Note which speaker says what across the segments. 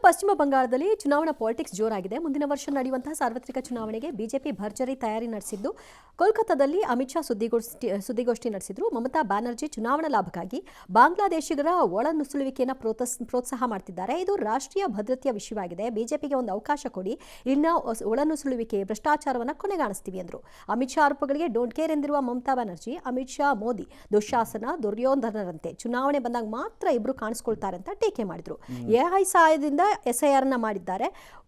Speaker 1: ಪಶ್ಚಿಮ ಬಂಗಾಳದಲ್ಲಿ ಚುನಾವಣಾ ಪಾಲಿಟಿಕ್ಸ್ ಜೋರಾಗಿದೆ. ಮುಂದಿನ ವರ್ಷ ನಡೆಯುವಂತಹ ಸಾರ್ವತ್ರಿಕ ಚುನಾವಣೆಗೆ ಬಿಜೆಪಿ ಭರ್ಜರಿ ತಯಾರಿ ನಡೆಸಿದ್ದು, ಕೋಲ್ಕತ್ತಾದಲ್ಲಿ ಅಮಿತ್ ಶಾ ಸುದ್ದಿಗೋಷ್ಠಿ ನಡೆಸಿದ್ರು. ಮಮತಾ ಬ್ಯಾನರ್ಜಿ ಚುನಾವಣಾ ಲಾಭಕ್ಕಾಗಿ ಬಾಂಗ್ಲಾದೇಶಿಗರ ಒಳನುಸುಳುವಿಕೆಯನ್ನು ಪ್ರೋತ್ಸಾಹ ಮಾಡ್ತಿದ್ದಾರೆ. ಇದು ರಾಷ್ಟ್ರೀಯ ಭದ್ರತೆಯ ವಿಷಯವಾಗಿದೆ. ಬಿಜೆಪಿಗೆ ಒಂದು ಅವಕಾಶ ಕೊಡಿ, ಇನ್ನ ಒಳನುಸುಳುವಿಕೆ ಭ್ರಷ್ಟಾಚಾರವನ್ನು ಕೊನೆಗಾಣಿಸ್ತೀವಿ ಎಂದರು. ಅಮಿತ್ ಶಾ ಆರೋಪಗಳಿಗೆ ಡೋಂಟ್ ಕೇರ್ ಎಂದಿರುವ ಮಮತಾ ಬ್ಯಾನರ್ಜಿ, ಅಮಿತ್ ಶಾ ಮೋದಿ ದುಶ್ಯಾಸನ ದುರ್ಯೋಧನರಂತೆ ಚುನಾವಣೆ ಬಂದಾಗ ಮಾತ್ರ ಇಬ್ರು ಕಾಣಿಸ್ಕೊಳ್ತಾರೆ ಅಂತ ಟೀಕೆ ಮಾಡಿದ್ರು. ಎಐ ಸಹಾಯದಿಂದ SIR ಮಾಡಿದ್ದಾರೆ.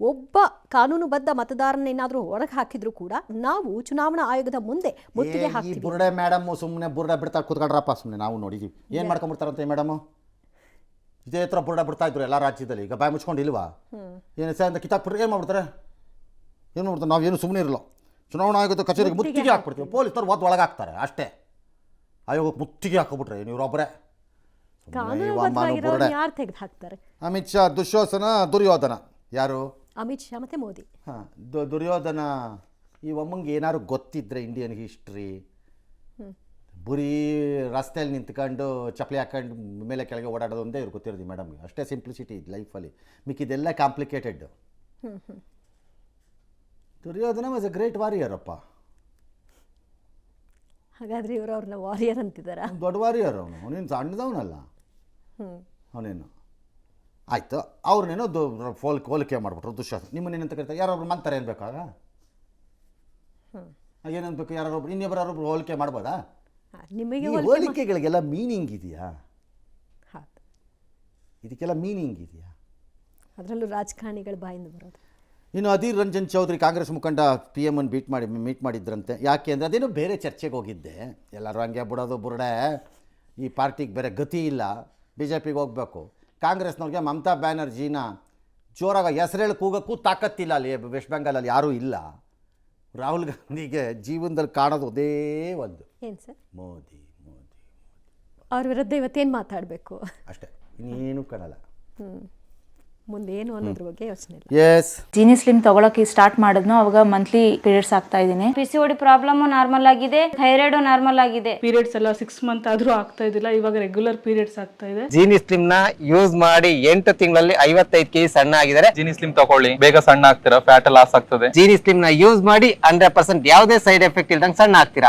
Speaker 1: ಒಬ್ಬ ಕಾನೂನುಬದ್ಧ ಮತದಾರನೇನಾದ್ರೂ ಹೊರಗೆ ಹಾಕಿದ್ರು ಕೂಡ ನಾವು ಚುನಾವಣಾ ಆಯೋಗದ ಮುಂದೆ ಮುತ್ತಿಗೆ ಹಾಕ್ತೀವಿ.
Speaker 2: ಬುರ್ಡೆ ಮೇಡಮ್ ಸುಮ್ಮನೆ ಬುರ್ಡೆ ಬಿಡ್ತಾ ಕೂತ್ಕೊಂಡ್ರಪ್ಪ, ಸುಮ್ಮನೆ ನಾವು ನೋಡಿದೀವಿ ಏನ್ ಮಾಡ್ಕೊಂಡ್ಬಿಡ್ತಾರಂತೆ ಮೇಡಮ್. ಇದೇ ಹತ್ರ ಬುರ್ಡೆ ಬಿಡ್ತಾ ಇದ್ರು ಎಲ್ಲ ರಾಜ್ಯದಲ್ಲಿ. ಈಗ ಬಾಯಿ ಮುಚ್ಕೊಂಡು ಇಲ್ವಾ, ಏನು ಅಂತ ಕಿತ್ತಾಕ್ಬಿಟ್ರೆ ಏನು ಮಾಡ್ಬಿಡ್ತಾರೆ, ಏನು ಮಾಡ್ತಾರೆ. ನಾವೇನು ಸುಮ್ಮನೆ ಇರಲ್ಲ, ಚುನಾವಣಾ ಆಯೋಗದ ಕಚೇರಿಗೆ ಮುತ್ತಿಗೆ ಹಾಕ್ಬಿಡ್ತೀವಿ. ಪೊಲೀಸರು ಒದ್ದು ಒಳಗೆ ಹಾಕ್ತಾರೆ ಅಷ್ಟೇ. ಆಯೋಗಕ್ಕೆ ಮುತ್ತಿಗೆ ಹಾಕ್ಬಿಟ್ರೆ ಇವರೊಬ್ಬರೇ. ಅಮಿತ್ ಶಾ ದುಶ್ಯಾಸನ ದುರ್ಯೋಧನ. ಯಾರು?
Speaker 1: ಅಮಿತ್ ಶಾ ಮತ್ತೆ ಮೋದಿ.
Speaker 2: ಹಾಂ, ದುರ್ಯೋಧನ. ಈ ಒಮ್ಮಂಗೆ ಏನಾದ್ರು ಗೊತ್ತಿದ್ರೆ ಇಂಡಿಯನ್ ಹಿಸ್ಟ್ರಿ, ಬರೀ ರಸ್ತೆಯಲ್ಲಿ ನಿಂತ್ಕೊಂಡು ಚಪ್ಪಲಿ ಹಾಕೊಂಡು ಮೇಲೆ ಕೆಳಗೆ ಓಡಾಡೋದು ಒಂದೇ ಇವ್ರು ಗೊತ್ತಿರೋದು ಮೇಡಮ್ಗೆ. ಅಷ್ಟೇ ಸಿಂಪ್ಲಿಸಿಟಿ ಲೈಫಲ್ಲಿ, ಮಿಕ್ಕಿದೆಲ್ಲ complicated. Duryodhana was a great warrior ಅಪ್ಪ.
Speaker 1: ಹಾಗಾದ್ರೆ ಇವರು ಅವ್ರನ್ನ ವಾರಿಯರ್ ಅಂತಿದ್ದಾರ?
Speaker 2: ದೊಡ್ಡ ವಾರಿಯರ್ ಅವನು. ಅವನೇನು ಸಣ್ಣದವನಲ್ಲ ಅವನೇನು. ಆಯಿತು, ಅವ್ರನ್ನೇನೋ ಹೋಲಿಕೆ ಮಾಡಿಬಿಟ್ರು ದುಶ್ಯಾಸನ. ನಿಮ್ಮನ್ನೇನಂತ ಕರೀತಾರೆ, ಯಾರೊಬ್ರು ಮಂತಾರೆ ಅನ್ಬೇಕಾಗ ಏನನ್ಬೇಕು? ಯಾರೊಬ್ರು ಇನ್ನೊಬ್ಬರೊಬ್ರು ಹೋಲಿಕೆ ಮಾಡ್ಬೋದಾ?
Speaker 1: ನಿಮಗೆ
Speaker 2: ಹೋಲಿಕೆಗಳಿಗೆಲ್ಲ ಮೀನಿಂಗ್ ಇದೆಯಾ? ಇದಕ್ಕೆಲ್ಲ ಮೀನಿಂಗ್ ಇದೆಯಾ?
Speaker 1: ಅದರಲ್ಲೂ ರಾಜಕಾರಣಿಗಳ ಬಾಯಿಂದ ಬರೋದು.
Speaker 2: ಇನ್ನು ಅಧೀರ್ ರಂಜನ್ ಚೌಧರಿ ಕಾಂಗ್ರೆಸ್ ಮುಖಂಡ PM ಮೀಟ್ ಮಾಡಿದ್ರಂತೆ. ಯಾಕೆ ಅಂದರೆ ಅದೇನೋ ಬೇರೆ ಚರ್ಚೆಗೆ ಹೋಗಿದ್ದೆ. ಎಲ್ಲರೂ ಹಂಗೆ ಬಿಡೋದು ಬುರ್ಡೆ, ಈ ಪಾರ್ಟಿಗೆ ಬೇರೆ ಗತಿ ಇಲ್ಲ, BJPಗೆ ಹೋಗಬೇಕು. ಕಾಂಗ್ರೆಸ್ನವ್ರಿಗೆ ಮಮತಾ ಬ್ಯಾನರ್ಜಿನ ಜೋರಾಗಿ ಹೆಸರೇಳಿ ಕೂಗೋಕ್ಕೂ ತಾಕತ್ತಿಲ್ಲ. ಅಲ್ಲಿ ವೆಸ್ಟ್ ಬೆಂಗಾಲಲ್ಲಿ ಯಾರೂ ಇಲ್ಲ. ರಾಹುಲ್ ಗಾಂಧಿಗೆ ಜೀವನದಲ್ಲಿ ಕಾಣೋದು ಅದೇ ಒಂದು,
Speaker 1: ಏನು ಸರ್?
Speaker 2: ಮೋದಿ.
Speaker 1: ಅವ್ರ ವಿರುದ್ಧ ಇವತ್ತೇನು ಮಾತಾಡಬೇಕು
Speaker 2: ಅಷ್ಟೇ, ಇನ್ನೇನು ಕಾಣಲ್ಲ.
Speaker 1: ಮುಂದೆ ಏನು ಅನ್ನೋದ್ರ ಬಗ್ಗೆ ಯೋಚನೆ ಇಲ್ಲ.
Speaker 2: ಎಸ್,
Speaker 3: ಜೀನಿ ಸ್ಲಿಮ್ ತಗೊಳಕ್ಕೆ ಸ್ಟಾರ್ಟ್ ಮಾಡಿದ್ನು, ಅವಾಗ ಮಂತ್ಲಿ ಪೀರಿಯಡ್ಸ್ ಆಗ್ತಾ ಇದ್ದೀನಿ.
Speaker 4: PCOD ಪ್ರಾಬ್ಲಮ್ ನಾರ್ಮಲ್ ಆಗಿದೆ, ಥೈರಾಯ್ಡ್ ನಾರ್ಮಲ್ ಆಗಿದೆ.
Speaker 5: ಪೀರಿಯಡ್ಸ್ ಎಲ್ಲ 6 ಮಂತ್ ಆದ್ರೂ ಆಗ್ತಾ ಇದ್ದಿಲ್ಲ, ಇವಾಗ ರೆಗ್ಯುಲರ್ ಪೀರಿಯಡ್ಸ್ ಆಗ್ತಾ ಇದೆ.
Speaker 6: ಜೀನಿ ಸ್ಲಿಮ್ ನ ಯೂಸ್ ಮಾಡಿ 8 ತಿಂಗಳಲ್ಲಿ 55 kg ಸಣ್ಣ ಆಗಿದ್ದಾರೆ.
Speaker 7: ಜೀನಿ ಸ್ಲಿಮ್ ತಗೊಳ್ಳಿ, ಬೇಗ ಸಣ್ಣ ಆಗ್ತೀರಾ, ಫ್ಯಾಟ್ ಲಾಸ್ ಆಗ್ತದೆ.
Speaker 6: ಜೀನಿ ಸ್ಲಿಮ್ ನ ಯೂಸ್ ಮಾಡಿ 100% ಯಾವುದೇ ಸೈಡ್ ಎಫೆಕ್ಟ್ ಇಲ್ದಂಗೆ ಸಣ್ಣ ಆಗ್ತೀರಾ.